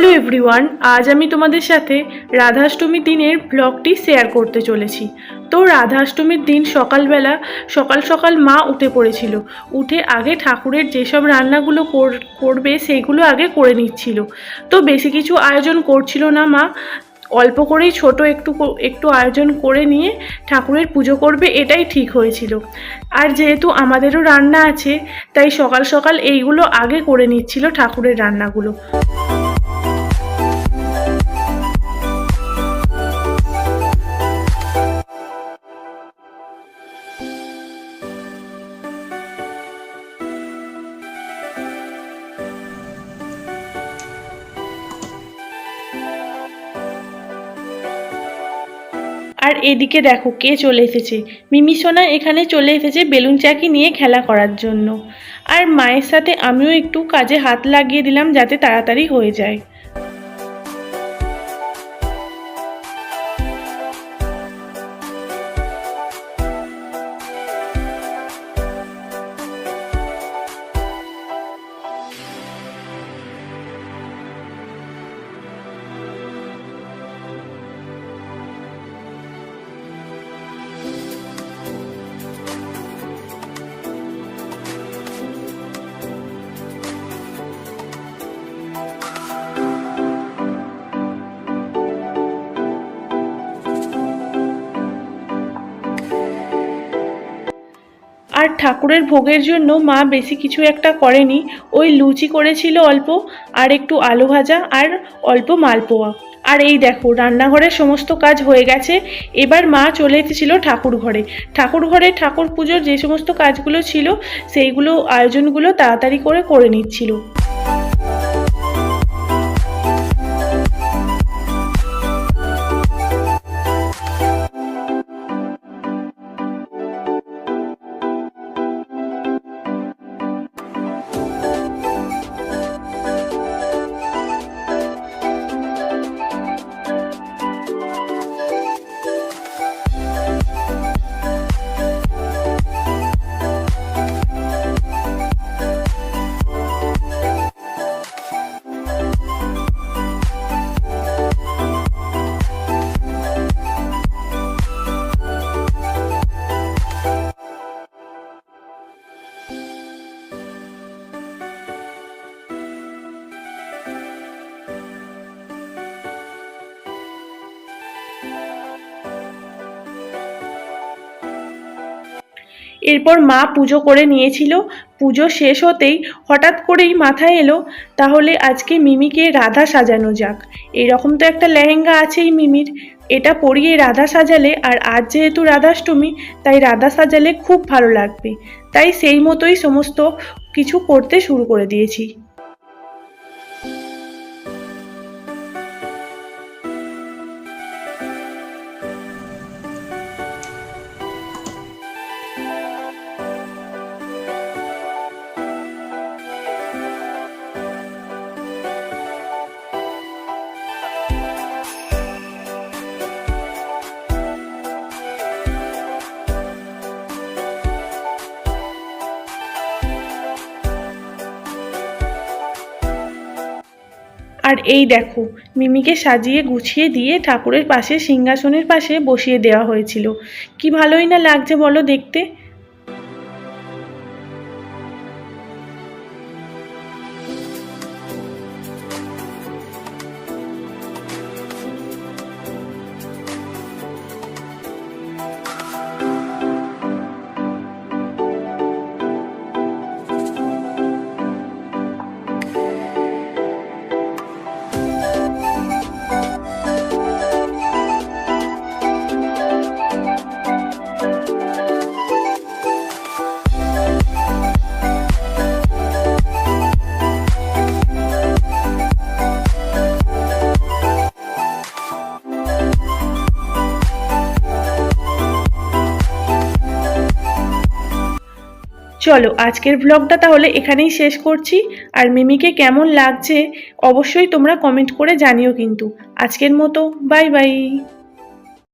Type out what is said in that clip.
Hello everyone, আজ আমি তোমাদের সাথে রাধাষ্টমী দিনের ব্লগটি শেয়ার করতে চলেছি। তো রাধাষ্টমীর দিন সকালবেলা সকাল সকাল মা উঠে পড়েছিল। উঠে আগে ঠাকুরের যেসব রান্নাগুলো করবে সেইগুলো আগে করে নিচ্ছিল। তো বেশি কিছু আয়োজন করছিল না মা, অল্প করেই ছোট একটু আয়োজন করে নিয়ে ঠাকুরের পুজো করবে, এটাই ঠিক হয়েছিল। আর যেহেতু আমাদেরও রান্না আছে, তাই সকাল সকাল এইগুলো আগে করে নিচ্ছিল ঠাকুরের রান্নাগুলো। আর এদিকে দেখো কে চলে এসেছে, মিমি সোনা এখানে চলে এসেছে বেলুন চাকি নিয়ে খেলা করার জন্য। আর মায়ের সাথে আমিও একটু কাজে হাত লাগিয়ে দিলাম যাতে তাড়াতাড়ি হয়ে যায়। আর ঠাকুরের ভোগের জন্য মা বেশি কিছু একটা করেনি, ওই লুচি করেছিল অল্প, আর একটু আলু ভাজা আর অল্প মালপোয়া। আর এই দেখো রান্নাঘরের সমস্ত কাজ হয়ে গেছে। এবার মা চলে এসেছিল ঠাকুর ঘরে। ঠাকুর পুজোর যে সমস্ত কাজগুলো ছিল সেইগুলো আয়োজনগুলো তাড়াতাড়ি করে নিচ্ছিল। এরপর মা পুজো করে নিয়েছিল। পুজো শেষ হতেই হঠাৎ করেই মাথায় এলো, তাহলে আজকে মিমিকে রাধা সাজানো যাক। এরকম তো একটা লেহেঙ্গা আছেই মিমির, এটা পরিয়ে রাধা সাজালে, আর আজ যেহেতু রাধাষ্টমী তাই রাধা সাজালে খুব ভালো লাগবে। তাই সেই মতোই সমস্ত কিছু করতে শুরু করে দিয়েছি। আর এই দেখো মিমিকে সাজিয়ে গুছিয়ে দিয়ে ঠাকুরের পাশে সিংহাসনের পাশে বসিয়ে দেওয়া হয়েছিল। কি ভালোই না লাগছে বলো দেখতে। চলো আজকের ব্লগটা তাহলে এখানেই শেষ করছি। আর মিমিকে কেমন লাগছে অবশ্যই তোমরা কমেন্ট করে জানিও কিন্তু। আজকের মতো বাই বাই।